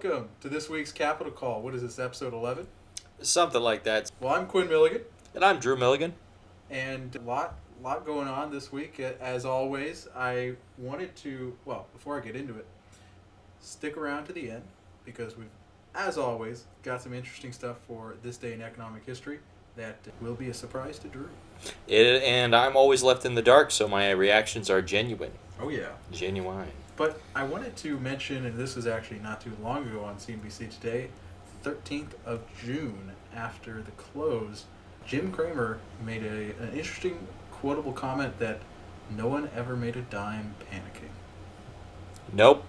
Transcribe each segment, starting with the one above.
Welcome to this week's Capital Call. What is this, episode 11? Something like that. Well, I'm Quinn Milligan. And I'm Drew Milligan. And a lot going on this week. As always, I wanted to, before I get into it, stick around to the end because we've, as always, got some interesting stuff for this day in economic history that will be a surprise to Drew. And I'm always left in the dark, so my reactions are genuine. Oh, yeah. Genuine. But I wanted to mention, and this was actually not too long ago on CNBC Today, 13th of June, after the close, Jim Cramer made an interesting quotable comment that no one ever made a dime panicking. Nope.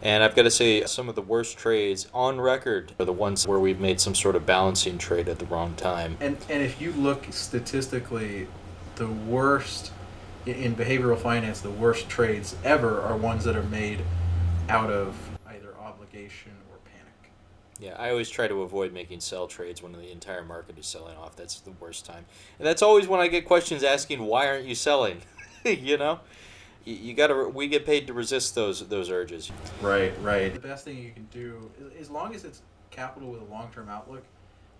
And I've got to say, some of the worst trades on record are the ones where we've made some sort of balancing trade at the wrong time. And if you look statistically, the worst in behavioral finance, the worst trades ever are ones that are made out of either obligation or panic. Yeah, I always try to avoid making sell trades when the entire market is selling off. That's the worst time. And that's always when I get questions asking, why aren't you selling? You know? We get paid to resist those urges. Right. The best thing you can do, as long as it's capital with a long-term outlook,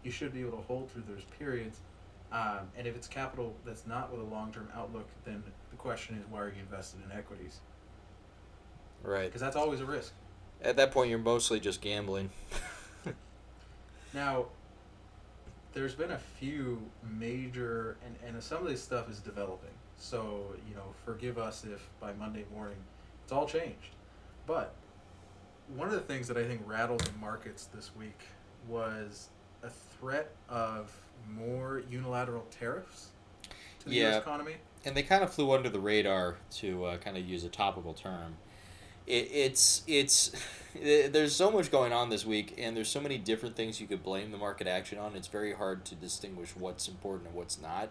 you should be able to hold through those periods. And if it's capital that's not with a long-term outlook, then the question is, why are you invested in equities? Right. Because that's always a risk. At that point, you're mostly just gambling. Now, there's been a few major, and some of this stuff is developing. So, forgive us if by Monday morning it's all changed. But one of the things that I think rattled the markets this week was a threat of more unilateral tariffs to the U.S. economy. And they kind of flew under the radar, to kind of use a topical term. It's there's so much going on this week, and there's so many different things you could blame the market action on. It's very hard to distinguish what's important and what's not.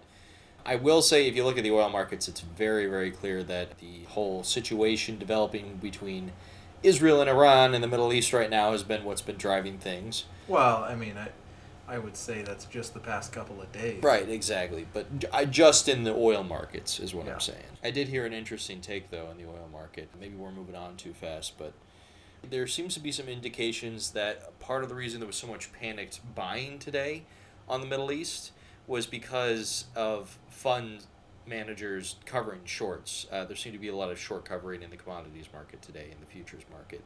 I will say, if you look at the oil markets, it's very, very clear that the whole situation developing between Israel and Iran in the Middle East right now has been what's been driving things. Well, I mean, I would say that's just the past couple of days. Right, exactly. But just in the oil markets is what Yeah. I'm saying. I did hear an interesting take, though, on the oil market. Maybe we're moving on too fast, but there seems to be some indications that part of the reason there was so much panicked buying today on the Middle East was because of fund managers covering shorts. There seemed to be a lot of short covering in the commodities market today, in the futures market.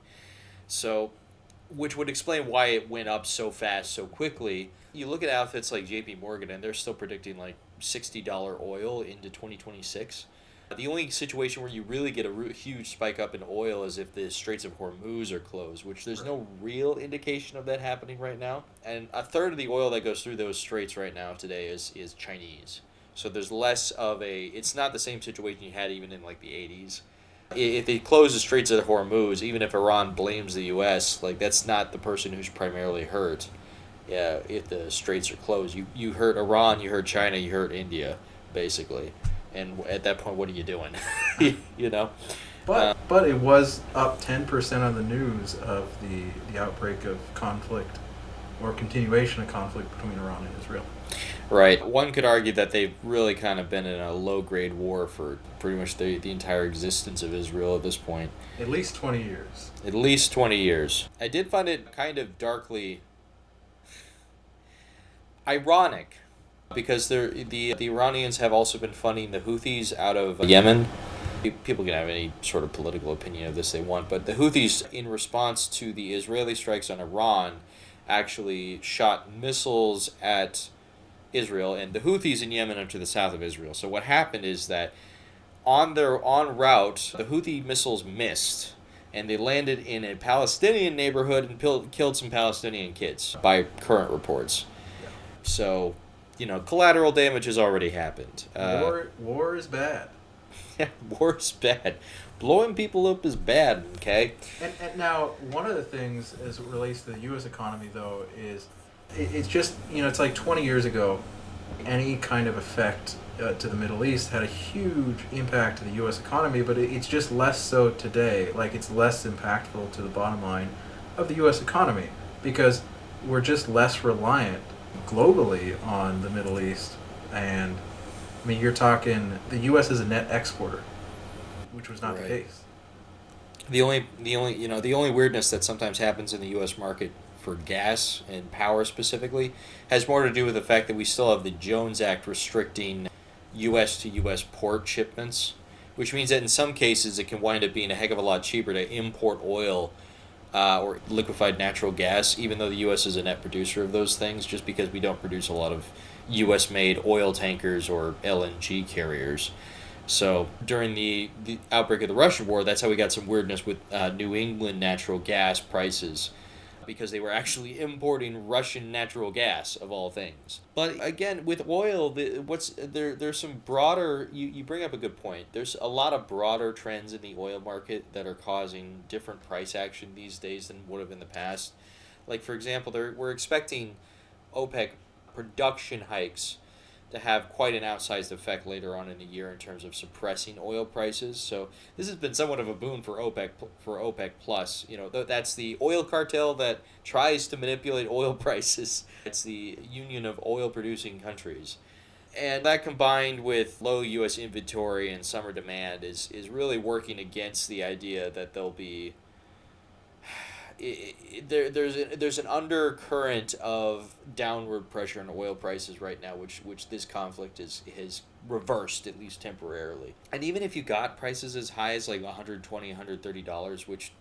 So, which would explain why it went up so fast, so quickly. You look at outfits like JP Morgan, and they're still predicting like $60 oil into 2026. The only situation where you really get a huge spike up in oil is if the Straits of Hormuz are closed, which there's no real indication of that happening right now. And a third of the oil that goes through those straits right now today is Chinese. So there's less of it's not the same situation you had even in like the 80s. If they close the Straits of Hormuz, even if Iran blames the U.S., like that's not the person who's primarily hurt. Yeah, if the straits are closed, you hurt Iran, you hurt China, you hurt India, basically. And at that point, what are you doing? You know? But it was up 10% on the news of the outbreak of conflict or continuation of conflict between Iran and Israel. Right. One could argue that they've really kind of been in a low-grade war for pretty much the entire existence of Israel at this point. At least 20 years. At least 20 years. I did find it kind of darkly ironic, because the Iranians have also been funding the Houthis out of Yemen. People can have any sort of political opinion of this they want, but the Houthis, in response to the Israeli strikes on Iran, actually shot missiles at Israel, and the Houthis in Yemen are to the south of Israel. So what happened is that on route, the Houthi missiles missed, and they landed in a Palestinian neighborhood and killed some Palestinian kids, by current reports. Yeah. So, collateral damage has already happened. War is bad. Yeah, war is bad. Blowing people up is bad, okay? And now, one of the things as it relates to the U.S. economy, though, is it's just, it's like 20 years ago, any kind of effect to the Middle East had a huge impact to the U.S. economy, but it's just less so today. Like, it's less impactful to the bottom line of the U.S. economy because we're just less reliant globally on the Middle East. And, you're talking, the U.S. is a net exporter, which was not the case. The only weirdness that sometimes happens in the U.S. market for gas and power specifically has more to do with the fact that we still have the Jones Act restricting U.S. to U.S. port shipments, which means that in some cases it can wind up being a heck of a lot cheaper to import oil or liquefied natural gas, even though the U.S. is a net producer of those things, just because we don't produce a lot of U.S. made oil tankers or LNG carriers. So during the outbreak of the Russian war, that's how we got some weirdness with New England natural gas prices, because they were actually importing Russian natural gas of all things. But again, with oil, there's some broader. You bring up a good point. There's a lot of broader trends in the oil market that are causing different price action these days than would have in the past. Like for example, we're expecting OPEC production hikes to have quite an outsized effect later on in the year in terms of suppressing oil prices. So this has been somewhat of a boon for OPEC Plus. That's the oil cartel that tries to manipulate oil prices. It's the union of oil producing countries. And that combined with low U.S. inventory and summer demand is really working against the idea that there'll be there's an undercurrent of downward pressure on oil prices right now, which this conflict has reversed, at least temporarily. And even if you got prices as high as like $120, $130, which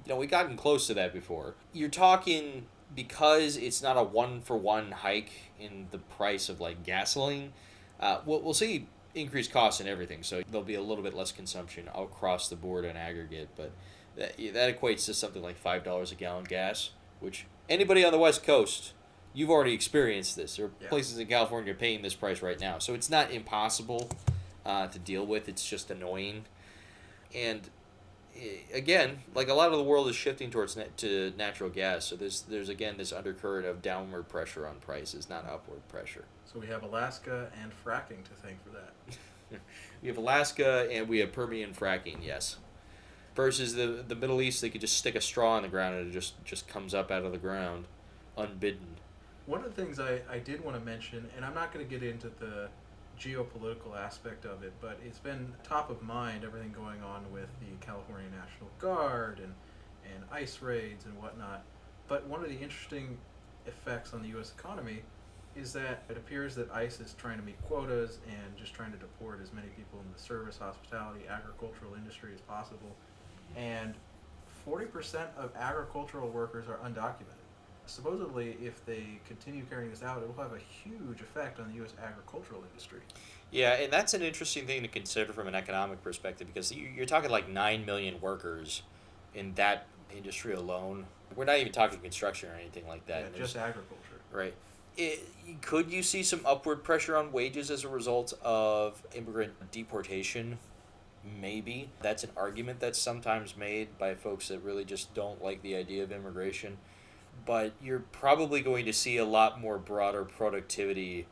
we gotten close to that before, you're talking, because it's not a one-for-one hike in the price of like gasoline, we'll see increased costs in everything, so there'll be a little bit less consumption across the board in aggregate, but that equates to something like $5 a gallon gas, which anybody on the West Coast, you've already experienced this. There are places in California paying this price right now. So it's not impossible to deal with. It's just annoying. And again, like a lot of the world is shifting towards to natural gas. So there's again this undercurrent of downward pressure on prices, not upward pressure. So we have Alaska and fracking to thank for that. We have Alaska and we have Permian fracking, yes. Versus the Middle East, they could just stick a straw in the ground and it just comes up out of the ground, unbidden. One of the things I did want to mention, and I'm not going to get into the geopolitical aspect of it, but it's been top of mind, everything going on with the California National Guard and ICE raids and whatnot. But one of the interesting effects on the U.S. economy is that it appears that ICE is trying to meet quotas and just trying to deport as many people in the service, hospitality, agricultural industry as possible. And 40% of agricultural workers are undocumented. Supposedly, if they continue carrying this out, it will have a huge effect on the U.S. agricultural industry. Yeah, and that's an interesting thing to consider from an economic perspective, because you're talking like 9 million workers in that industry alone. We're not even talking construction or anything like that. Yeah, just agriculture. Right. Could you see some upward pressure on wages as a result of immigrant deportation? Maybe. That's an argument that's sometimes made by folks that really just don't like the idea of immigration. But you're probably going to see a lot more broader productivity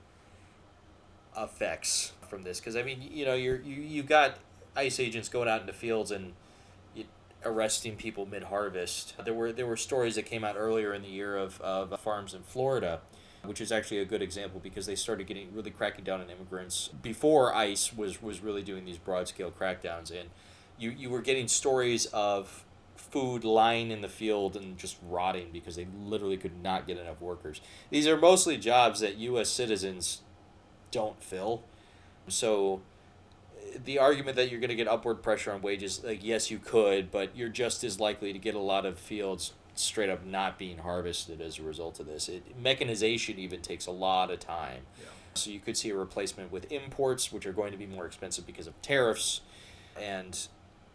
effects from this. Because, I mean, you've got ICE agents going out into fields and arresting people mid-harvest. There were stories that came out earlier in the year of farms in Florida, which is actually a good example because they started really cracking down on immigrants before ICE was really doing these broad-scale crackdowns. And you were getting stories of food lying in the field and just rotting because they literally could not get enough workers. These are mostly jobs that U.S. citizens don't fill. So the argument that you're going to get upward pressure on wages, like, yes, you could, but you're just as likely to get a lot of fields straight up not being harvested as a result of this. Mechanization even takes a lot of time. Yeah. So you could see a replacement with imports, which are going to be more expensive because of tariffs. And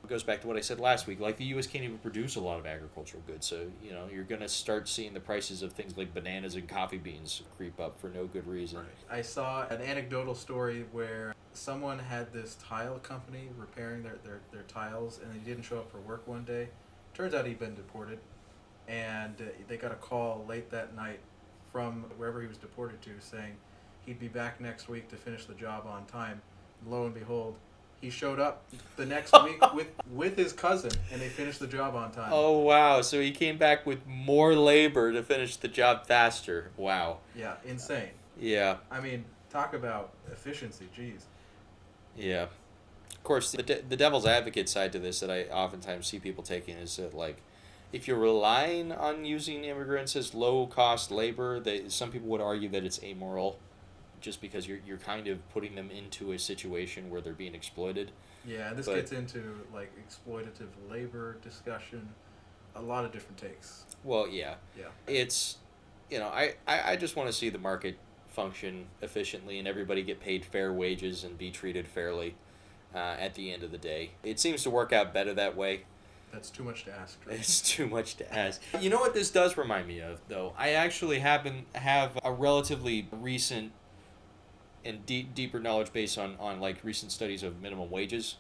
it goes back to what I said last week. Like, the U.S. can't even produce a lot of agricultural goods. So, you're going to start seeing the prices of things like bananas and coffee beans creep up for no good reason. Right. I saw an anecdotal story where someone had this tile company repairing their tiles, and he didn't show up for work one day. Turns out he'd been deported. And they got a call late that night from wherever he was deported to saying he'd be back next week to finish the job on time. Lo and behold, he showed up the next week with his cousin, and they finished the job on time. Oh, wow. So he came back with more labor to finish the job faster. Wow. Yeah, insane. Yeah. I mean, talk about efficiency, geez. Yeah. Of course, the devil's advocate side to this that I oftentimes see people taking is that, like, if you're relying on using immigrants as low-cost labor, some people would argue that it's amoral, just because you're kind of putting them into a situation where they're being exploited. Yeah, this gets into like exploitative labor discussion, a lot of different takes. Well, yeah. Yeah. It's, I just want to see the market function efficiently and everybody get paid fair wages and be treated fairly at the end of the day. It seems to work out better that way. That's too much to ask. Right? It's too much to ask. You know what this does remind me of, though? I actually have a relatively recent and deeper knowledge based on like recent studies of minimum wages,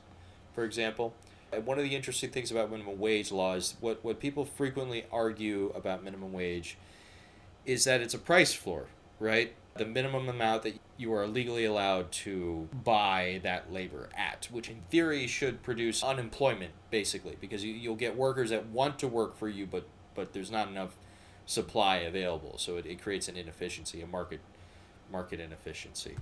for example. And one of the interesting things about minimum wage law is what people frequently argue about minimum wage is that it's a price floor, right? The minimum amount that you are legally allowed to buy that labor at, which in theory should produce unemployment, basically, because you'll get workers that want to work for you, but there's not enough supply available, so it creates an inefficiency, a market inefficiency.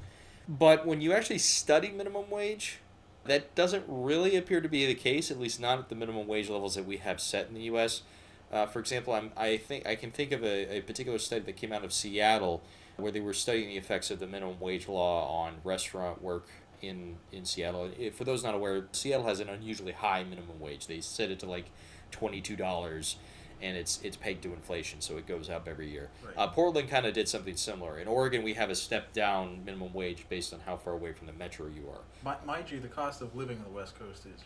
But when you actually study minimum wage, that doesn't really appear to be the case, at least not at the minimum wage levels that we have set in the U.S. For example, I can think of a particular study that came out of Seattle where they were studying the effects of the minimum wage law on restaurant work in Seattle. For those not aware, Seattle has an unusually high minimum wage. They set it to like $22, and it's pegged to inflation, so it goes up every year. Right. Portland kind of did something similar. In Oregon, we have a step down minimum wage based on how far away from the metro you are. Mind you, the cost of living on the West Coast is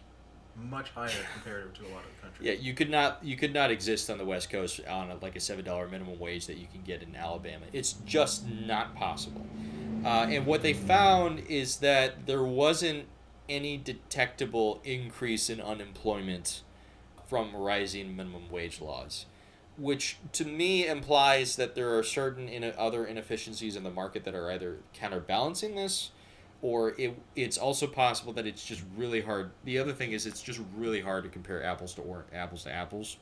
much higher comparative to a lot of the country. Yeah, you could not exist on the West Coast on like a $7 minimum wage that you can get in Alabama. It's just not possible. And what they found is that there wasn't any detectable increase in unemployment from rising minimum wage laws, which to me implies that there are certain other inefficiencies in the market that are either counterbalancing this, or it's also possible that it's just really hard. The other thing is it's just really hard to compare apples to apples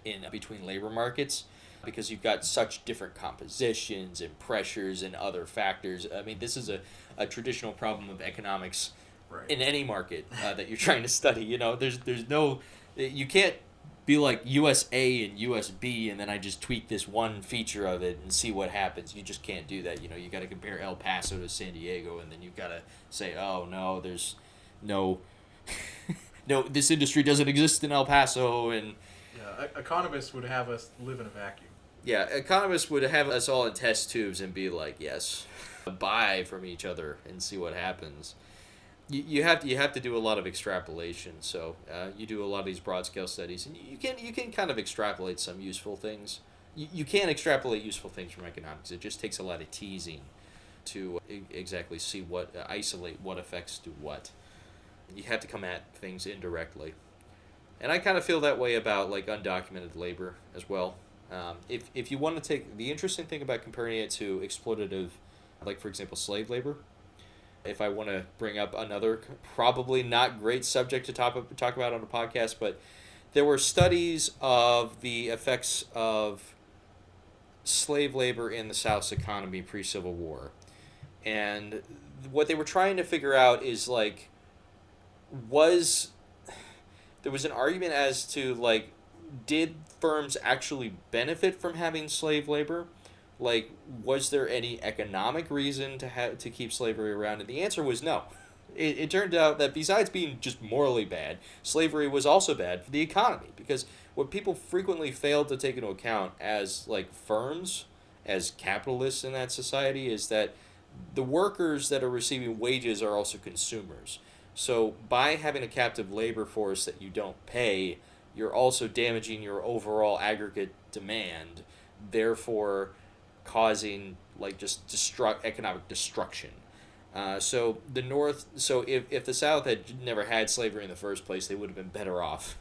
in between labor markets, because you've got such different compositions and pressures and other factors. I mean, this is a traditional problem of economics. Right. In any market that you're trying to study. There's no, you can't be like US A and US B and then I just tweak this one feature of it and see what happens. You just can't do that. You got to compare El Paso to San Diego, and then you've got to say, oh no, there's no this industry doesn't exist in El Paso. And yeah, economists would have us live in a vacuum. Yeah, economists would have us all in test tubes and be like, yes, buy from each other and see what happens. You have to do a lot of extrapolation. So you do a lot of these broad scale studies, and you can kind of extrapolate some useful things. You can't extrapolate useful things from economics. It just takes a lot of teasing to exactly see isolate what affects do what. You have to come at things indirectly, and I kind of feel that way about like undocumented labor as well. If you want to take the interesting thing about comparing it to exploitative, like for example slave labor. If I want to bring up another probably not great subject to talk about on a podcast, but there were studies of the effects of slave labor in the South's economy pre-Civil War. And what they were trying to figure out is like, there was an argument as to like, did firms actually benefit from having slave labor? Like, was there any economic reason to keep slavery around? And the answer was no. It turned out that besides being just morally bad, slavery was also bad for the economy, because what people frequently fail to take into account as like firms, as capitalists in that society, is that the workers that are receiving wages are also consumers. So by having a captive labor force that you don't pay, you're also damaging your overall aggregate demand, therefore causing like just economic destruction. So the North, if the South had never had slavery in the first place, they would have been better off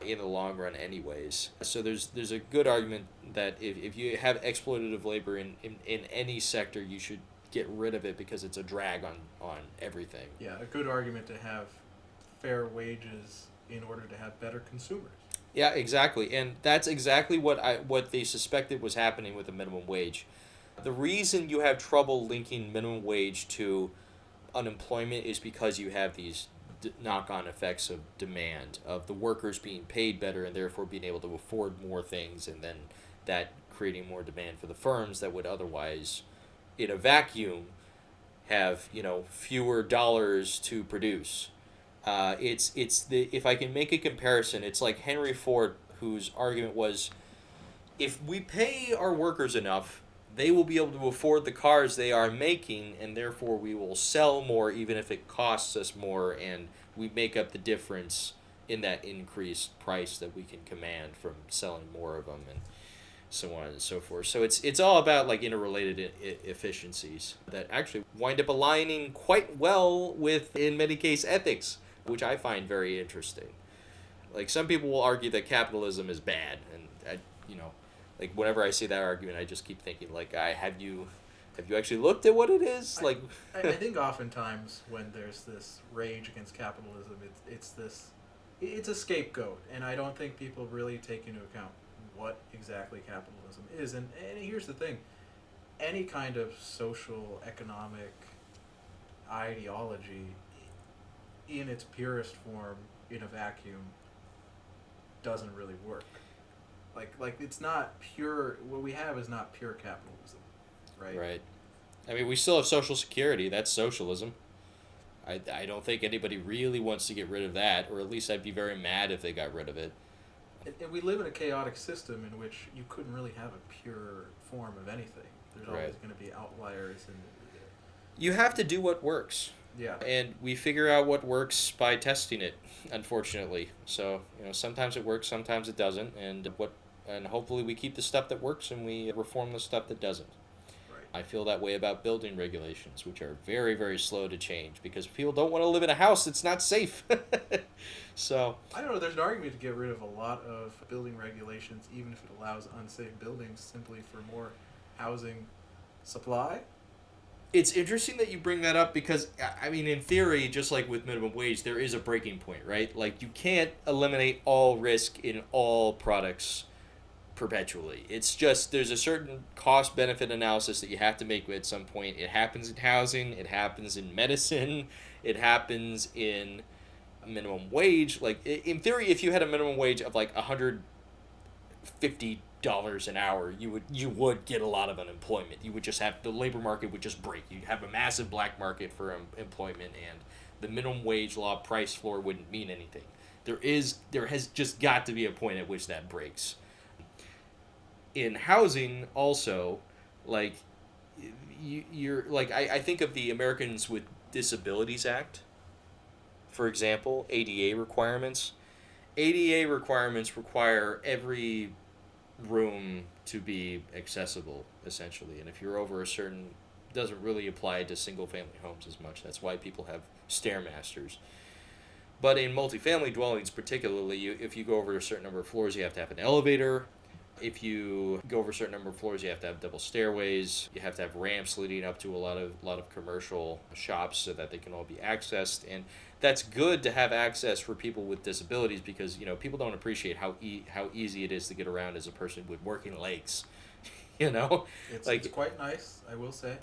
in the long run anyways. So there's a good argument that if you have exploitative labor in any sector, you should get rid of it because it's a drag on everything. Yeah, a good argument to have fair wages in order to have better consumers. Yeah, exactly. And that's exactly what they suspected was happening with the minimum wage. The reason you have trouble linking minimum wage to unemployment is because you have these knock-on effects of demand, of the workers being paid better and therefore being able to afford more things, and then that creating more demand for the firms that would otherwise, in a vacuum, have fewer dollars to produce. If I can make a comparison, it's like Henry Ford, whose argument was, if we pay our workers enough, they will be able to afford the cars they are making, and therefore we will sell more even if it costs us more, and we make up the difference in that increased price that we can command from selling more of them, and so on and so forth. So it's all about like interrelated efficiencies that actually wind up aligning quite well with, in many cases, ethics, which I find very interesting. Like, some people will argue that capitalism is bad, and like, whenever I see that argument, I just keep thinking, like, have you actually looked at what it is? I think oftentimes when there's this rage against capitalism, it's a scapegoat, and I don't think people really take into account what exactly capitalism is. And here's the thing: any kind of social, economic ideology, in its purest form, in a vacuum, doesn't really work. Like it's not pure. What we have is not pure capitalism, right? Right. I mean, we still have Social Security. That's socialism. I don't think anybody really wants to get rid of that, or at least I'd be very mad if they got rid of it. And we live in a chaotic system in which you couldn't really have a pure form of anything. There's always going to be outliers, and you have to do what works. Yeah. And we figure out what works by testing it, unfortunately. So, sometimes it works, sometimes it doesn't, and hopefully we keep the stuff that works and we reform the stuff that doesn't. Right. I feel that way about building regulations, which are very, very slow to change because people don't want to live in a house that's not safe. So, I don't know, there's an argument to get rid of a lot of building regulations, even if it allows unsafe buildings, simply for more housing supply. It's interesting that you bring that up because, I mean, in theory, just like with minimum wage, there is a breaking point, right? Like, you can't eliminate all risk in all products perpetually. It's just, there's a certain cost-benefit analysis that you have to make at some point. It happens in housing, it happens in medicine, it happens in minimum wage. Like, in theory, if you had a minimum wage of like $150 an hour, you would get a lot of unemployment. You would just have, the labor market would just break. You'd have a massive black market for employment, and the minimum wage law price floor wouldn't mean anything. There has just got to be a point at which that breaks. In housing also, like, you're like, I think of the Americans with Disabilities Act, for example. ADA requirements require every room to be accessible, essentially, and if you're over a certain, doesn't really apply to single family homes as much. That's why people have stairmasters. But in multifamily dwellings particularly, if you go over a certain number of floors, you have to have an elevator. If you go over a certain number of floors, you have to have double stairways. You have to have ramps leading up to a lot of commercial shops so that they can all be accessed. And that's good to have access for people with disabilities because, people don't appreciate how easy it is to get around as a person with working legs. It's quite nice, I will say.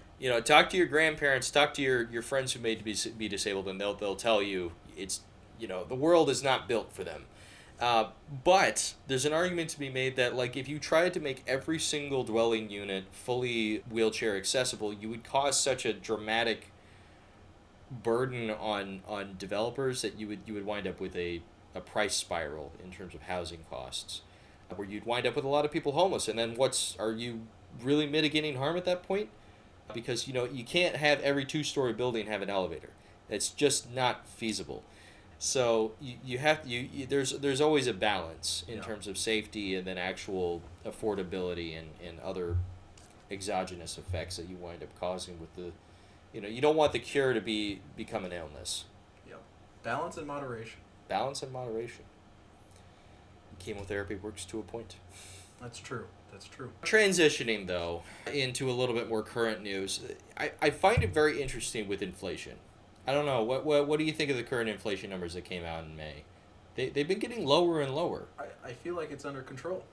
Talk to your grandparents, talk to your friends who may be disabled, and they'll tell you it's, the world is not built for them. But there's an argument to be made that, like, if you tried to make every single dwelling unit fully wheelchair accessible, you would cause such a dramatic burden on developers that you would wind up with a price spiral in terms of housing costs, where you'd wind up with a lot of people homeless. And then are you really mitigating harm at that point? Because, you can't have every 2-story building have an elevator. It's just not feasible. So there's always a balance in terms of safety and then actual affordability and other exogenous effects that you wind up causing with the, you don't want the cure to become an illness. Yep. Balance and moderation. Balance and moderation. Chemotherapy works to a point. That's true. Transitioning, though, into a little bit more current news, I find it very interesting with inflation. I don't know. What do you think of the current inflation numbers that came out in May? They've been getting lower and lower. I feel like it's under control.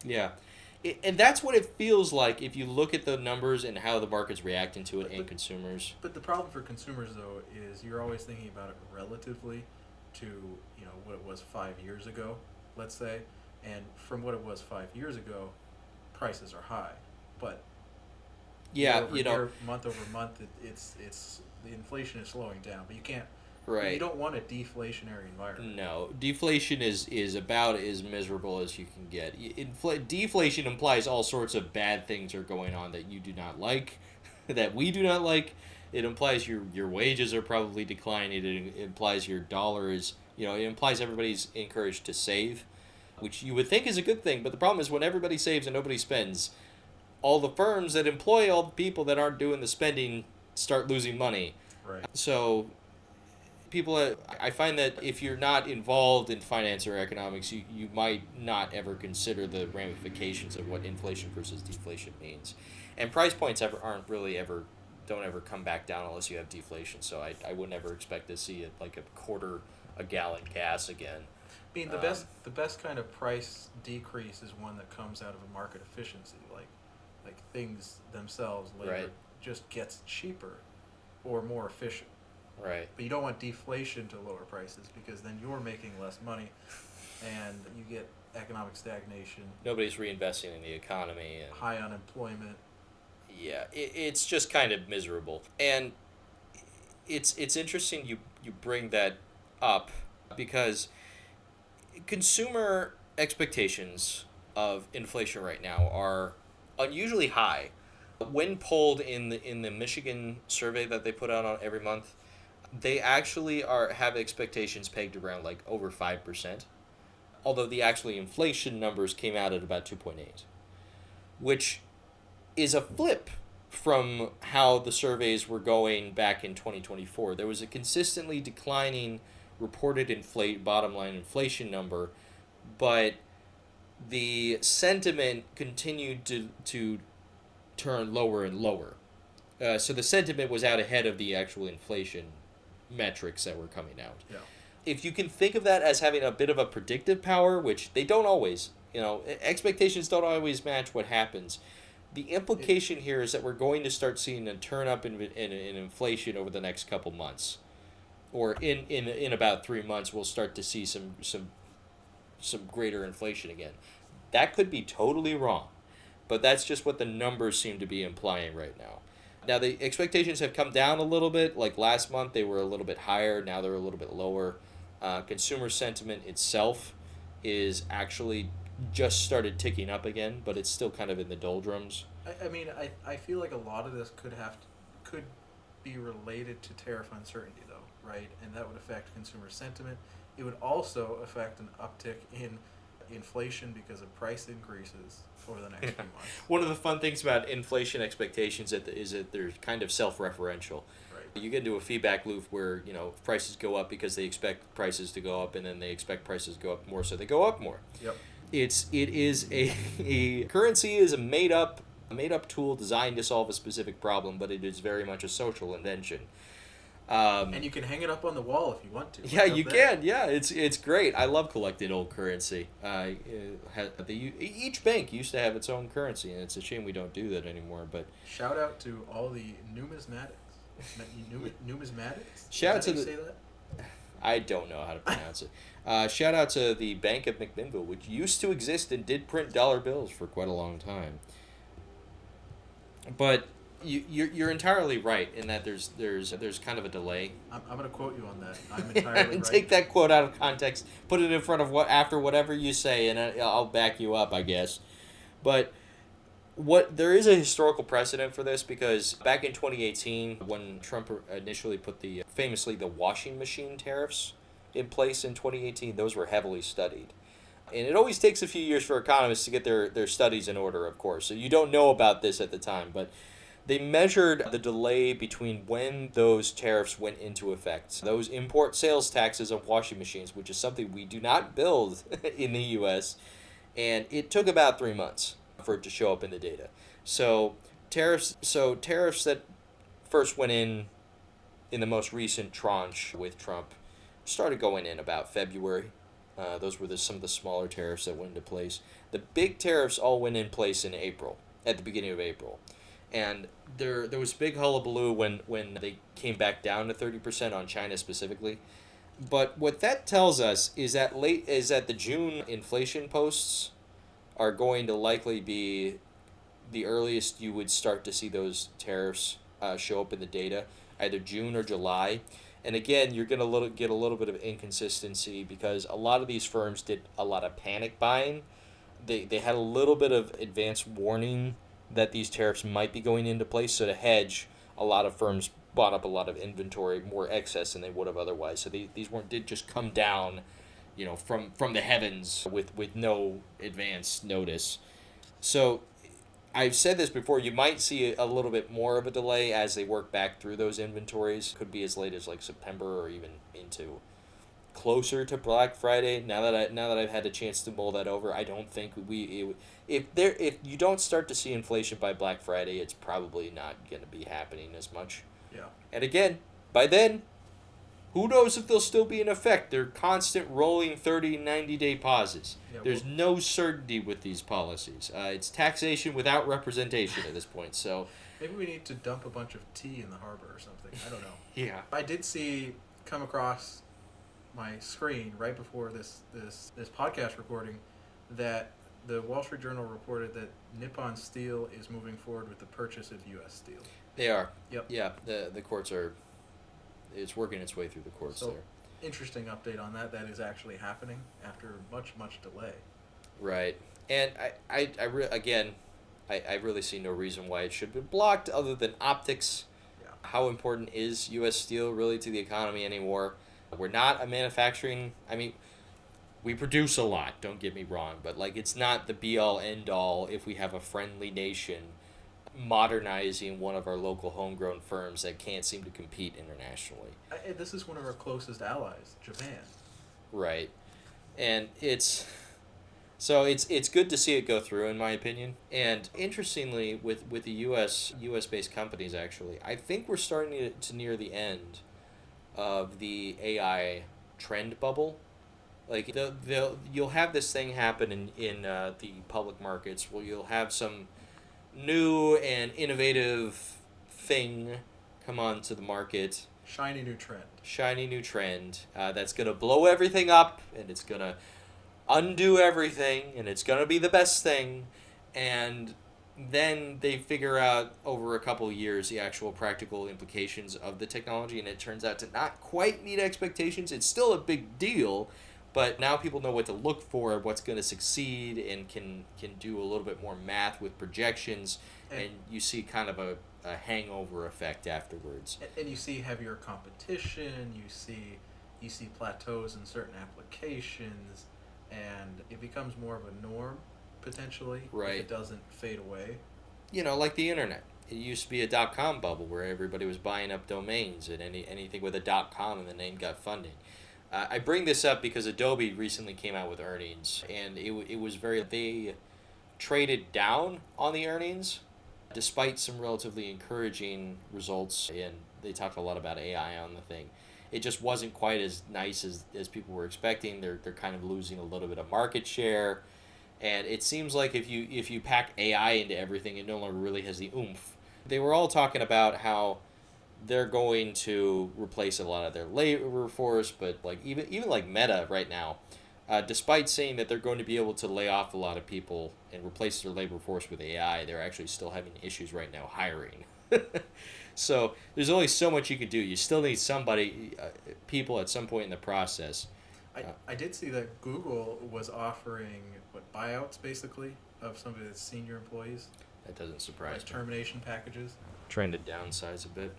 Yeah. And that's what it feels like if you look at the numbers and how the market's reacting to it and consumers. But the problem for consumers, though, is you're always thinking about it relatively to, what it was 5 years ago, let's say. And from what it was 5 years ago, prices are high. But yeah, year, month over month, it's the inflation is slowing down. But you can't. Right. You don't want a deflationary environment. No, deflation is about as miserable as you can get. Deflation implies all sorts of bad things are going on that you do not like, that we do not like. It implies your wages are probably declining. It implies your dollar is, it implies everybody's encouraged to save, which you would think is a good thing. But the problem is when everybody saves and nobody spends, all the firms that employ all the people that aren't doing the spending start losing money. Right. So I find that if you're not involved in finance or economics, you might not ever consider the ramifications of what inflation versus deflation means. And price points don't ever come back down unless you have deflation. So I would never expect to see it like a quarter a gallon gas again. I mean, the best kind of price decrease is one that comes out of a market efficiency, like things themselves, labor Right. just gets cheaper or more efficient. Right. But you don't want deflation to lower prices because then you're making less money and you get economic stagnation. Nobody's reinvesting in the economy. And high unemployment. Yeah, it's just kind of miserable. And it's interesting you bring that up because consumer expectations of inflation right now are unusually high. When polled in the Michigan survey that they put out on every month, they actually have expectations pegged around like over 5%, although the actually inflation numbers came out at about 2.8, which is a flip from how the surveys were going back in 2024. There was a consistently declining reported bottom line inflation number, but the sentiment continued to turn lower and lower. So the sentiment was out ahead of the actual inflation metrics that were coming out. Yeah. If you can think of that as having a bit of a predictive power, which they don't always, expectations don't always match what happens. The implication here is that we're going to start seeing a turn up in inflation over the next couple months, or in about 3 months we'll start to see some greater inflation again. That could be totally wrong, but that's just what the numbers seem to be implying right now. Now, the expectations have come down a little bit. Like last month, they were a little bit higher. Now they're a little bit lower. Consumer sentiment itself is actually just started ticking up again, but it's still kind of in the doldrums. I feel like a lot of this could be related to tariff uncertainty, though, right? And that would affect consumer sentiment. It would also affect an uptick in inflation because of price increases over the next few months. One of the fun things about inflation expectations is that they're kind of self-referential. Right. You get into a feedback loop where prices go up because they expect prices to go up, and then they expect prices to go up more, so they go up more. Yep. It is a currency is a made up tool designed to solve a specific problem, but it is very much a social invention. And you can hang it up on the wall if you want to. Yeah, you can. Yeah, it's great. I love collecting old currency. Each bank used to have its own currency, and it's a shame we don't do that anymore. But shout out to all the numismatics. Numismatics? Shout out to say that? I don't know how to pronounce it. Shout out to the Bank of McMinnville, which used to exist and did print dollar bills for quite a long time. But you're entirely right in that there's kind of a delay. I'm going to quote you on that. I'm entirely right. Take that quote out of context, put it in front of after whatever you say, and I'll back you up, I guess. But there is a historical precedent for this, because back in 2018, when Trump initially put famously the washing machine tariffs in place in 2018, those were heavily studied. And it always takes a few years for economists to get their studies in order, of course. So you don't know about this at the time, but they measured the delay between when those tariffs went into effect. Those import sales taxes of washing machines, which is something we do not build in the U.S., and it took about 3 months for it to show up in the data. So tariffs that first went in the most recent tranche with Trump started going in about February Those were some of the smaller tariffs that went into place. The big tariffs all went in place in April, at the beginning of April. And there was big hullabaloo when they came back down to 30% on China specifically. But what that tells us is that the June inflation posts are going to likely be the earliest you would start to see those tariffs show up in the data, either June or July. And again, you're going to get a little bit of inconsistency because a lot of these firms did a lot of panic buying. They had a little bit of advance warning that these tariffs might be going into place. So to hedge, a lot of firms bought up a lot of inventory, more excess than they would have otherwise. So these did just come down, from the heavens with no advance notice. So I've said this before, you might see a little bit more of a delay as they work back through those inventories. Could be as late as like September or even into closer to Black Friday. Now that I've had a chance to mull that over, I don't think if you don't start to see inflation by Black Friday, it's probably not going to be happening as much. Yeah. And again, by then, who knows if they'll still be in effect? They're constant rolling 30, 90-day pauses. Yeah, There's no certainty with these policies. It's taxation without representation at this point. So maybe we need to dump a bunch of tea in the harbor or something. I don't know. Yeah. I did come across my screen right before this podcast recording that the Wall Street Journal reported that Nippon Steel is moving forward with the purchase of U.S. Steel. They are. Yep. Yeah. The courts are. It's working its way through the courts there. Interesting update on that. That is actually happening after much delay. Right. And I really see no reason why it should be blocked other than optics. Yeah. How important is U.S. Steel really to the economy anymore? We're not a manufacturing. I mean, we produce a lot. Don't get me wrong, but it's not the be all end all if we have a friendly nation modernizing one of our local homegrown firms that can't seem to compete internationally. This is one of our closest allies, Japan. Right. And it's good to see it go through, in my opinion. And interestingly, with the US based companies, actually, I think we're starting to near the end of the AI trend bubble. You'll have this thing happen in the public markets where you'll have some new and innovative thing come onto the market. Shiny new trend. That's going to blow everything up, and it's going to undo everything, and it's going to be the best thing. And then they figure out over a couple of years the actual practical implications of the technology, and it turns out to not quite meet expectations. It's still a big deal, but now people know what to look for, what's going to succeed, and can do a little bit more math with projections, and you see kind of a hangover effect afterwards. And you see heavier competition, you see plateaus in certain applications, and it becomes more of a norm, potentially, right, if it doesn't fade away. Like the internet. It used to be a .com bubble where everybody was buying up domains, and anything with a .com in the name got funding. I bring this up because Adobe recently came out with earnings, and it was they traded down on the earnings, despite some relatively encouraging results, and they talked a lot about AI on the thing. It just wasn't quite as nice as people were expecting. They're kind of losing a little bit of market share, and it seems like if you pack AI into everything, it no longer really has the oomph. They were all talking about how they're going to replace a lot of their labor force, but even Meta right now, despite saying that they're going to be able to lay off a lot of people and replace their labor force with AI, they're actually still having issues right now hiring. So there's only so much you can do. You still need people at some point in the process. I did see that Google was offering buyouts basically of some of its senior employees. That doesn't surprise me. Termination packages. Trying to downsize a bit.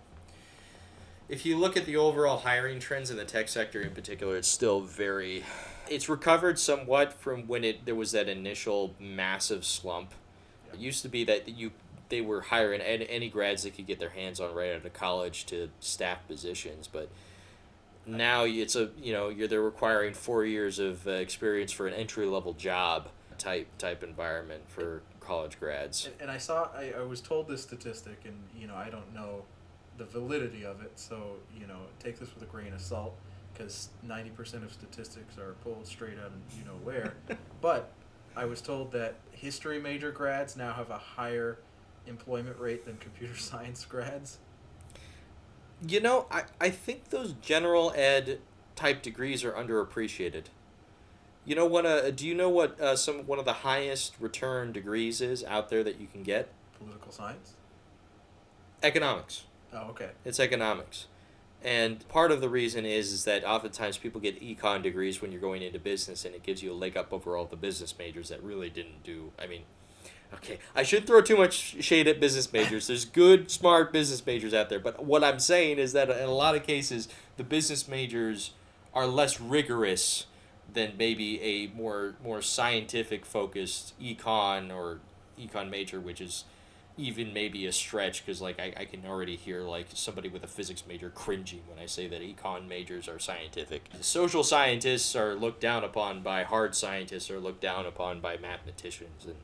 If you look at the overall hiring trends in the tech sector in particular, it's still it's recovered somewhat from when there was that initial massive slump. Yeah. It used to be that they were hiring any grads they could get their hands on right out of college to staff positions, but now they're requiring 4 years of experience for an entry level job type environment for college grads. And I was told this statistic, and I don't know the validity of it, so take this with a grain of salt. because 90% of statistics are pulled straight out of you-know-where. But I was told that history major grads now have a higher employment rate than computer science grads. You know, I think those general ed type degrees are underappreciated. You know what? Do you know what one of the highest return degrees is out there that you can get? Political science? Economics. Oh, okay. It's economics. And part of the reason is that oftentimes people get econ degrees when you're going into business, and it gives you a leg up over all the business majors that really didn't do. I mean, okay, I shouldn't throw too much shade at business majors. There's good, smart business majors out there. But what I'm saying is that in a lot of cases, the business majors are less rigorous than maybe a more scientific focused econ or econ major, which is even maybe a stretch, because like I can already hear like somebody with a physics major cringing when I say that econ majors are scientific. Social scientists are looked down upon by hard scientists, or looked down upon by mathematicians, and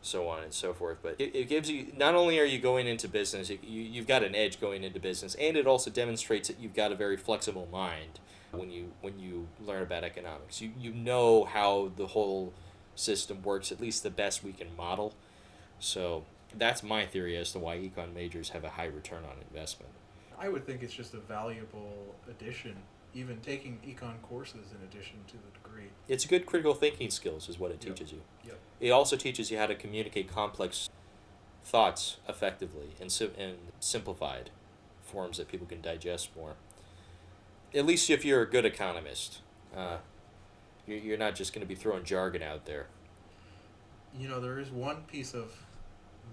so on and so forth. But it gives you, not only are you going into business, you've got an edge going into business, and it also demonstrates that you've got a very flexible mind when you learn about economics. You know how the whole system works, at least the best we can model. So that's my theory as to why econ majors have a high return on investment. I would think it's just a valuable addition, even taking econ courses in addition to the degree. It's good critical thinking skills is what it teaches you. Yep. It also teaches you how to communicate complex thoughts effectively in simplified forms that people can digest more. At least if you're a good economist. You're not just going to be throwing jargon out there. You know, there is one piece of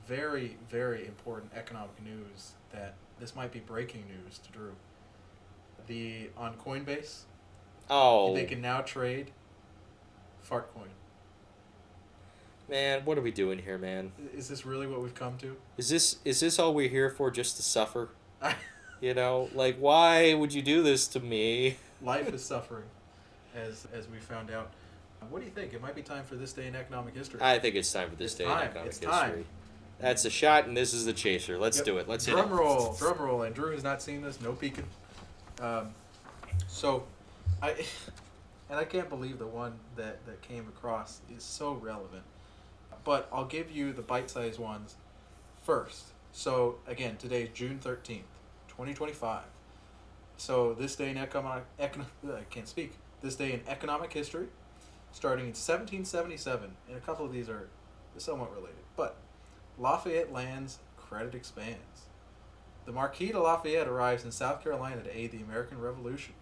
very, very important economic news that this might be breaking news to Drew. On Coinbase, they can now trade Fartcoin. Man, what are we doing here, man? Is this really what we've come to? Is this all we're here for, just to suffer? You know, like, why would you do this to me? Life is suffering, as we found out. What do you think? It might be time for this day in economic history. I think it's time for this day in economic history. Time. That's a shot, and this is the chaser. Let's do it. Let's hit it. Drum roll. And Drew has not seen this. No peeking. So, I can't believe the one that came across is so relevant. But I'll give you the bite-sized ones first. So again, today is June 13th, 2025. So this day in This day in economic history, starting in 1777, and a couple of these are somewhat related. But Lafayette lands, credit expands. The Marquis de Lafayette arrives in South Carolina to aid the American Revolution,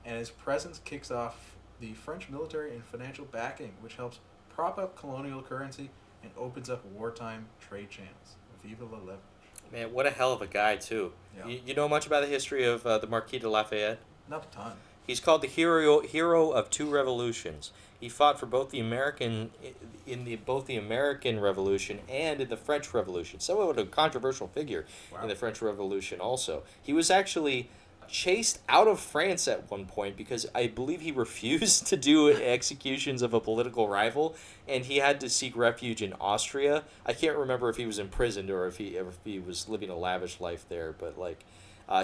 and his presence kicks off the French military and financial backing, which helps prop up colonial currency and opens up wartime trade channels. Viva la leverage. Man, what a hell of a guy, too. Yeah. You know much about the history of the Marquis de Lafayette? Not a ton. He's called the hero of two revolutions. He fought for both the American Revolution and in the French Revolution. Somewhat a controversial figure in the French Revolution also. He was actually chased out of France at one point because I believe he refused to do executions of a political rival, and he had to seek refuge in Austria. I can't remember if he was imprisoned or if he was living a lavish life there, but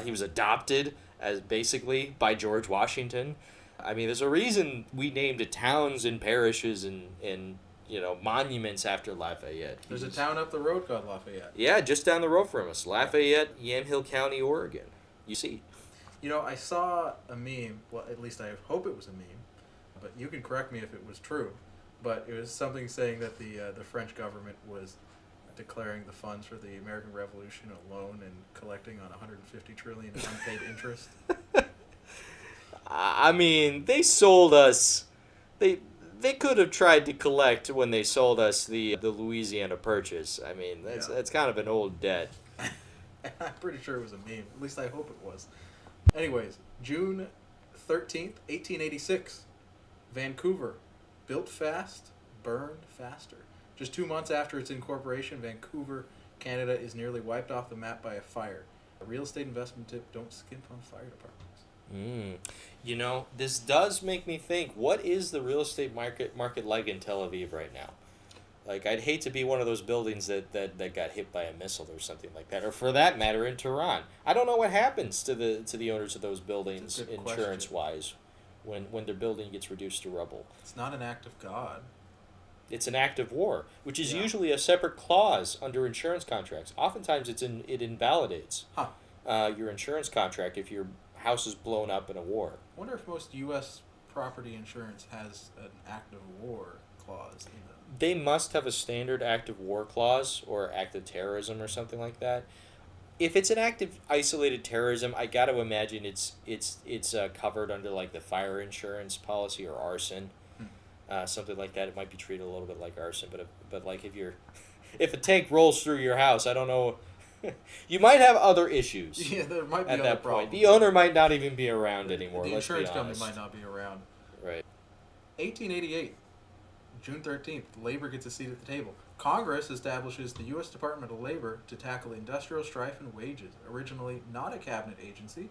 he was adopted as basically by George Washington. I mean, there's a reason we named towns and parishes and monuments after Lafayette. There's a town up the road called Lafayette. Yeah, just down the road from us. Lafayette, Yamhill County, Oregon. You see. I saw a meme, well, at least I hope it was a meme, but you can correct me if it was true, but it was something saying that the French government was declaring the funds for the American Revolution a loan and collecting on $150 trillion in unpaid interest. I mean, they sold us. They could have tried to collect when they sold us the Louisiana Purchase. I mean, that's kind of an old debt. I'm pretty sure it was a meme. At least I hope it was. Anyways, June 13th, 1886. Vancouver. Built fast, burned faster. Just 2 months after its incorporation, Vancouver, Canada is nearly wiped off the map by a fire. A real estate investment tip, don't skimp on fire departments. This does make me think, what is the real estate market like in Tel Aviv right now? Like, I'd hate to be one of those buildings that got hit by a missile or something like that, or for that matter, in Tehran. I don't know what happens to the owners of those buildings insurance-wise when their building gets reduced to rubble. It's not an act of God. It's an act of war, which is usually a separate clause under insurance contracts. Oftentimes, it invalidates your insurance contract if your house is blown up in a war. I wonder if most U.S. property insurance has an act of war clause in them. They must have a standard act of war clause or act of terrorism or something like that. If it's an act of isolated terrorism, I got to imagine it's covered under like the fire insurance policy or arson, something like that. It might be treated a little bit like arson, but like if a tank rolls through your house, I don't know. You might have other issues. Yeah, there might be at other that problems. point. The owner might not even be around anymore. The let's insurance be company honest. might not be around. Right. 1888, June 13th, labor gets a seat at the table. Congress establishes the U.S. Department of Labor to tackle industrial strife and wages. Originally not a cabinet agency,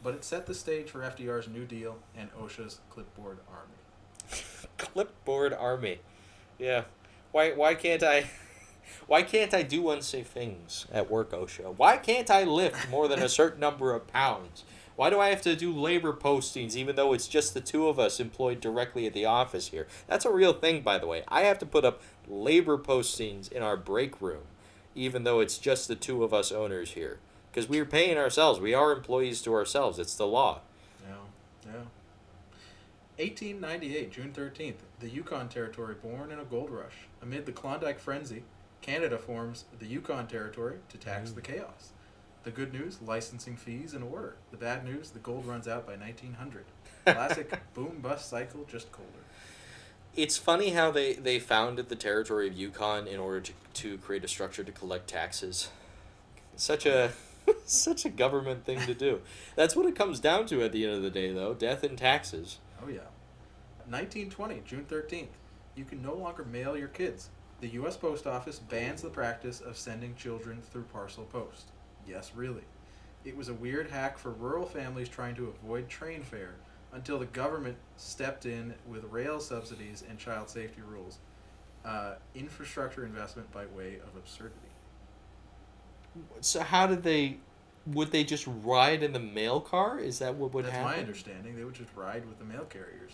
but it set the stage for FDR's New Deal and OSHA's clipboard army. Clipboard army. Yeah. Why can't I do unsafe things at work, OSHA? Why can't I lift more than a certain number of pounds? Why do I have to do labor postings even though it's just the two of us employed directly at the office here? That's a real thing, by the way. I have to put up labor postings in our break room even though it's just the two of us owners here. Because we're paying ourselves. We are employees to ourselves. It's the law. Yeah. 1898, June 13th, the Yukon Territory born in a gold rush. Amid the Klondike frenzy, Canada forms the Yukon Territory to tax the chaos. The good news, licensing fees in order. The bad news, the gold runs out by 1900. Classic boom-bust cycle, just colder. It's funny how they founded the territory of Yukon in order to create a structure to collect taxes. Such a government thing to do. That's what it comes down to at the end of the day, though. Death and taxes. Oh, yeah. 1920, June 13th. You can no longer mail your kids. The U.S. Post Office bans the practice of sending children through parcel post. Yes, really. It was a weird hack for rural families trying to avoid train fare until the government stepped in with rail subsidies and child safety rules. Infrastructure investment by way of absurdity. So would they just ride in the mail car? Is that what would happen? That's my understanding. They would just ride with the mail carriers.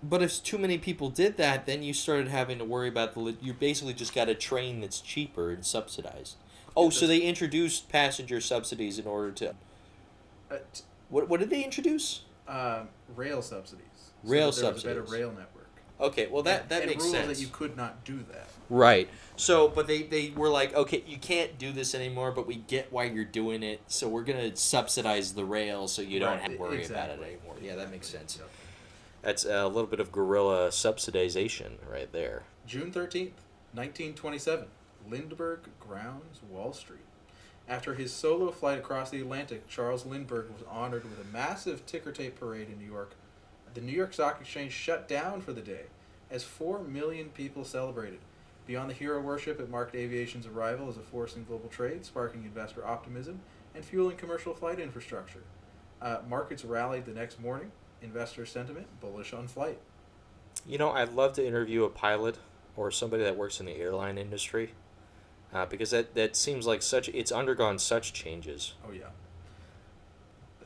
But if too many people did that, then you started having to worry about you basically just got a train that's cheaper and subsidized. Oh, so they introduced passenger subsidies in order to... What did they introduce? Rail subsidies. Rail so subsidies. There was a better rail network. Okay, well that makes rules sense. That you could not do that. Right. So, but they were like, okay, you can't do this anymore, but we get why you're doing it, so we're going to subsidize the rail so you don't have to worry about it anymore. Yeah, that makes sense. Exactly. That's a little bit of guerrilla subsidization right there. June 13th, 1927, Lindbergh grounds Wall Street. After his solo flight across the Atlantic, Charles Lindbergh was honored with a massive ticker tape parade in New York. The New York Stock Exchange shut down for the day as 4 million people celebrated. Beyond the hero worship, it marked aviation's arrival as a force in global trade, sparking investor optimism and fueling commercial flight infrastructure. Markets rallied the next morning. Investor sentiment bullish on flight. You know, I'd love to interview a pilot or somebody that works in the airline industry because that seems like it's undergone such changes. Oh, yeah.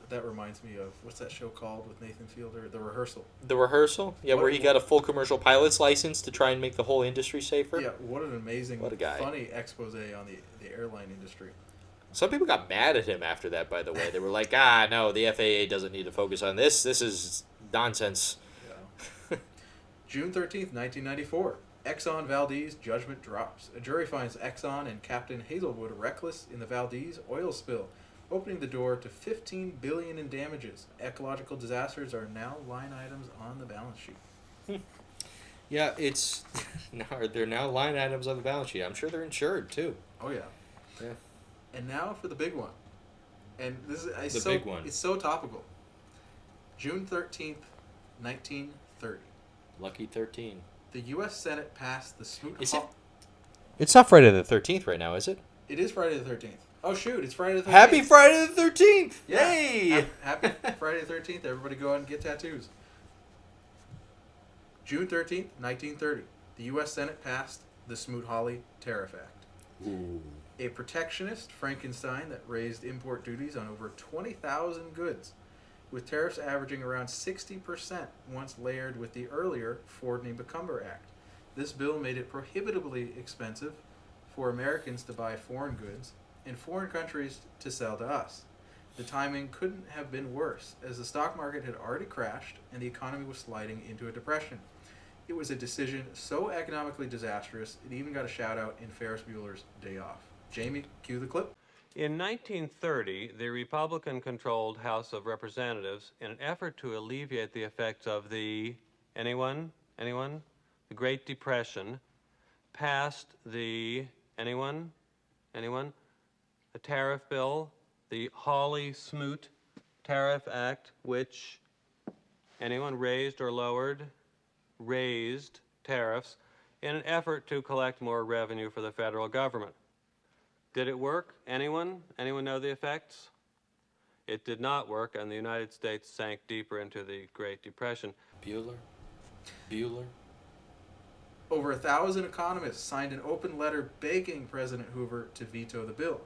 That reminds me of, what's that show called with Nathan Fielder? The Rehearsal. The Rehearsal? Yeah, where he got a full commercial pilot's license to try and make the whole industry safer. Yeah, what an amazing, funny expose on the airline industry. Some people got mad at him after that, by the way. They were like, no, the FAA doesn't need to focus on this. This is nonsense. Yeah. June 13th, 1994. Exxon Valdez judgment drops. A jury finds Exxon and Captain Hazelwood reckless in the Valdez oil spill, opening the door to $15 billion in damages. Ecological disasters are now line items on the balance sheet. Yeah, they're now line items on the balance sheet. I'm sure they're insured, too. Oh, yeah. Yeah. And now for the big one. And this is big one. It's so topical. June 13th, 1930. Lucky 13. The U.S. Senate passed the Smoot-Hawley... It's not Friday the 13th right now, is it? It is Friday the 13th. Oh, shoot, it's Friday the 13th. Happy Friday the 13th! Yeah. Yay! Happy Friday the 13th. Everybody go out and get tattoos. June 13th, 1930, the U.S. Senate passed the Smoot-Hawley Tariff Act. Ooh. A protectionist Frankenstein that raised import duties on over 20,000 goods, with tariffs averaging around 60% once layered with the earlier Ford-Niebecumber Act. This bill made it prohibitively expensive for Americans to buy foreign goods and foreign countries to sell to us. The timing couldn't have been worse, as the stock market had already crashed and the economy was sliding into a depression. It was a decision so economically disastrous, it even got a shout-out in Ferris Bueller's Day Off. Jamie, cue the clip. In 1930, the Republican-controlled House of Representatives, in an effort to alleviate the effects of the, anyone? The Great Depression, passed the, anyone? The tariff bill, the Hawley-Smoot Tariff Act, which, anyone raised or lowered? Raised tariffs in an effort to collect more revenue for the federal government. Did it work? Anyone? Anyone know the effects? It did not work, and the United States sank deeper into the Great Depression. Bueller? Over 1,000 economists signed an open letter begging President Hoover to veto the bill.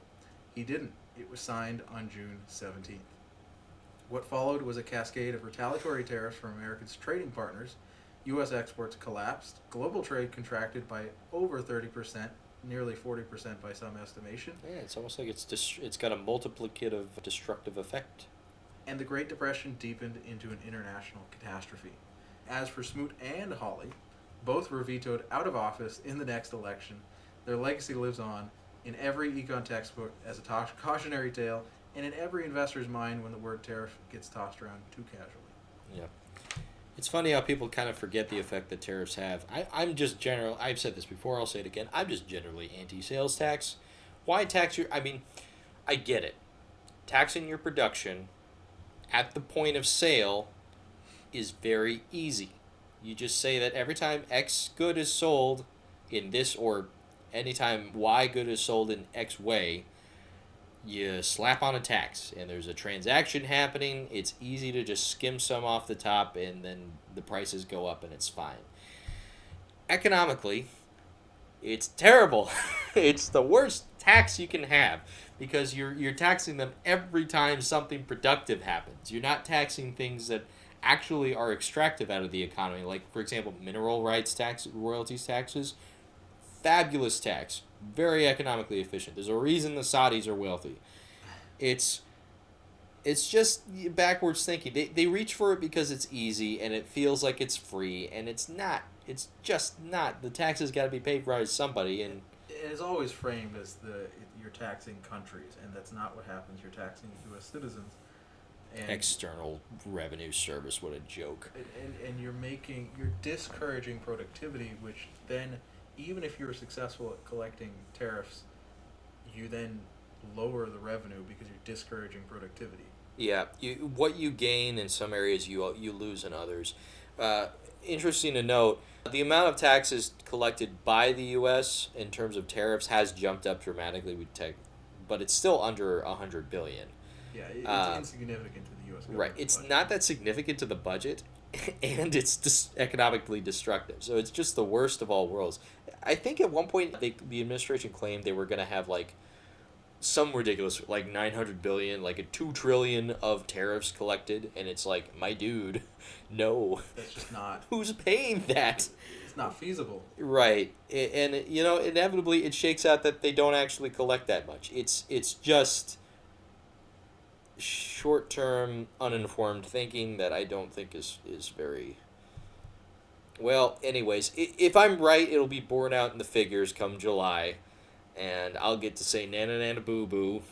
He didn't. It was signed on June 17th. What followed was a cascade of retaliatory tariffs from America's trading partners. U.S. exports collapsed. Global trade contracted by over 30%, nearly 40% by some estimation. Yeah, it's almost like it's got a multiplicative destructive effect. And the Great Depression deepened into an international catastrophe. As for Smoot and Hawley, both were vetoed out of office in the next election. Their legacy lives on in every econ textbook as a cautionary tale, and in every investor's mind when the word tariff gets tossed around too casually. Yeah. It's funny how people kind of forget the effect that tariffs have. I'm just I've said this before, I'll say it again, I'm just generally anti-sales tax. Why tax I get it. Taxing your production at the point of sale is very easy. You just say that every time X good is sold in this, or anytime Y good is sold in X way, you slap on a tax, and there's a transaction happening. It's easy to just skim some off the top, and then the prices go up, and it's fine. Economically, it's terrible. It's the worst tax you can have, because you're taxing them every time something productive happens. You're not taxing things that actually are extractive out of the economy, like, for example, mineral rights tax, royalties taxes. Fabulous tax, very economically efficient. There's a reason the Saudis are wealthy. It's just backwards thinking. They reach for it because it's easy and it feels like it's free, and it's not. It's just not. The taxes got to be paid by somebody, and it is always framed as you're taxing countries, and that's not what happens. You're taxing U.S. citizens. And external revenue service. What a joke. And you're discouraging productivity, which then, even if you're successful at collecting tariffs, you then lower the revenue because you're discouraging productivity. Yeah, what you gain in some areas, you lose in others. Interesting to note, the amount of taxes collected by the U.S. in terms of tariffs has jumped up dramatically but it's still under $100 billion. Yeah, it's insignificant to the U.S. government. Right, it's not that significant to the budget, and it's economically destructive. So it's just the worst of all worlds. I think at one point the administration claimed they were going to have like some ridiculous, like $900 billion, like a $2 trillion of tariffs collected, and it's like, my dude, no. That's just not. Who's paying that? It's not feasible. Right, and inevitably it shakes out that they don't actually collect that much. It's just short-term, uninformed thinking that I don't think is very... Well, anyways, if I'm right, it'll be borne out in the figures come July, and I'll get to say nana nana boo boo.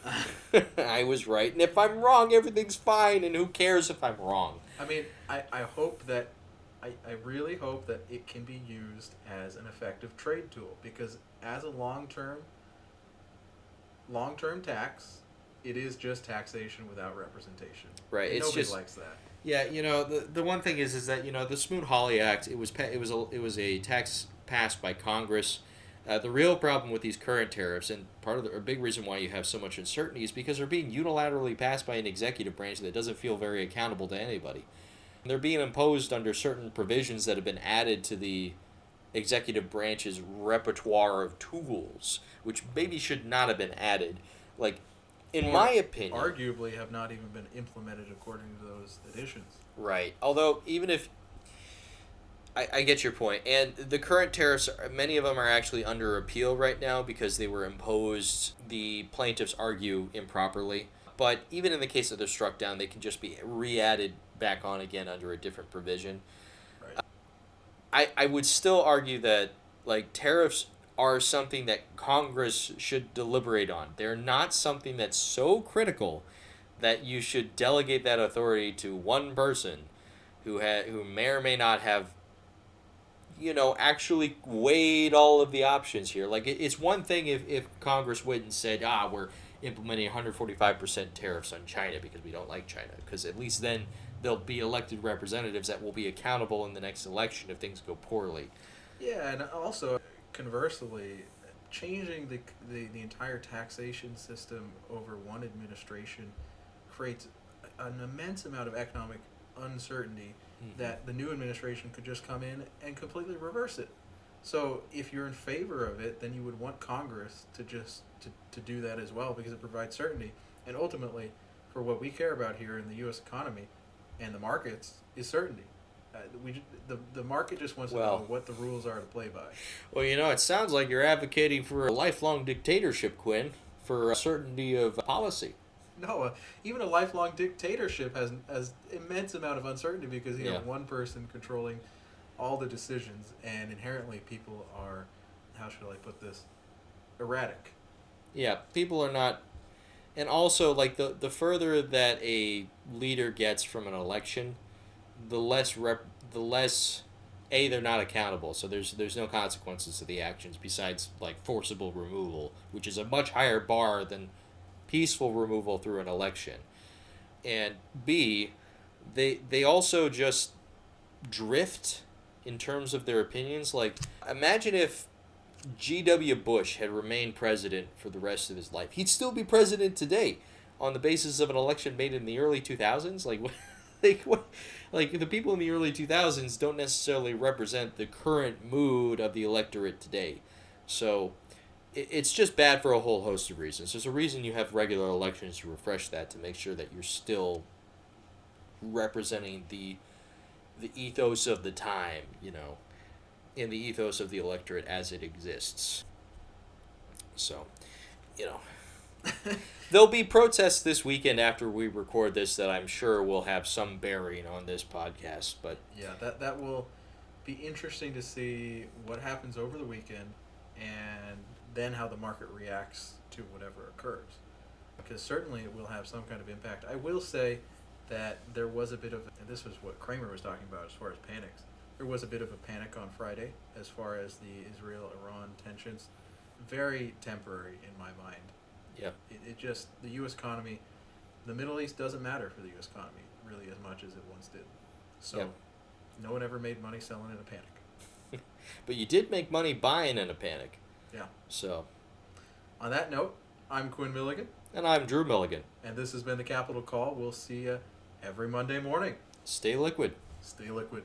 I was right, and if I'm wrong, everything's fine, and who cares if I'm wrong? I mean, I hope that... I really hope that it can be used as an effective trade tool, because as a long-term tax, it is just taxation without representation. Right. And it's nobody just likes that. Yeah, the one thing is that the Smoot-Hawley Act, it was a tax passed by Congress. The real problem with these current tariffs, and a big reason why you have so much uncertainty, is because they're being unilaterally passed by an executive branch that doesn't feel very accountable to anybody. They're being imposed under certain provisions that have been added to the executive branch's repertoire of tools, which maybe should not have been added. Like, in my opinion, arguably have not even been implemented according to those additions. Right. Although, even if I get your point, and the current tariffs, many of them are actually under appeal right now because they were imposed. The plaintiffs argue improperly, but even in the case that they're struck down, they can just be re-added back on again under a different provision. Right. I would still argue that like tariffs are something that Congress should deliberate on. They're not something that's so critical that you should delegate that authority to one person who may or may not have actually weighed all of the options here. Like, it's one thing if Congress went and said, we're implementing 145% tariffs on China because we don't like China, because at least then there'll be elected representatives that will be accountable in the next election if things go poorly. Yeah, and also, conversely, changing the entire taxation system over one administration creates an immense amount of economic uncertainty that the new administration could just come in and completely reverse it. So if you're in favor of it, then you would want Congress to just to do that as well, because it provides certainty. And ultimately, for what we care about here in the U.S. economy and the markets, is certainty. The market just wants to know what the rules are to play by. Well, it sounds like you're advocating for a lifelong dictatorship, Quinn, for certainty of policy. No, even a lifelong dictatorship has immense amount of uncertainty because you have one person controlling all the decisions, and inherently people are, how should I put this, erratic. Yeah, people are not, and also like the further that a leader gets from an election, the less they're not accountable. So there's no consequences to the actions besides like forcible removal, which is a much higher bar than peaceful removal through an election. And B, they also just drift in terms of their opinions. Like, imagine if G.W. Bush had remained president for the rest of his life. He'd still be president today on the basis of an election made in the early 2000s. Like the people in the early 2000s don't necessarily represent the current mood of the electorate today. So it's just bad for a whole host of reasons. There's a reason you have regular elections to refresh that, to make sure that you're still representing the ethos of the time, and the ethos of the electorate as it exists. So, there'll be protests this weekend after we record this that I'm sure will have some bearing on this podcast. But yeah, that will be interesting to see what happens over the weekend, and then how the market reacts to whatever occurs, because certainly it will have some kind of impact. I will say that there was a bit of, and this was what Cramer was talking about as far as panics, there was a bit of a panic on Friday as far as the Israel-Iran tensions. Very temporary in my mind. Yeah. It just, the U.S. economy, the Middle East doesn't matter for the U.S. economy really as much as it once did. So no one ever made money selling in a panic. But you did make money buying in a panic. Yeah. So, on that note, I'm Quinn Milligan. And I'm Drew Milligan. And this has been the Capital Call. We'll see you every Monday morning. Stay liquid. Stay liquid.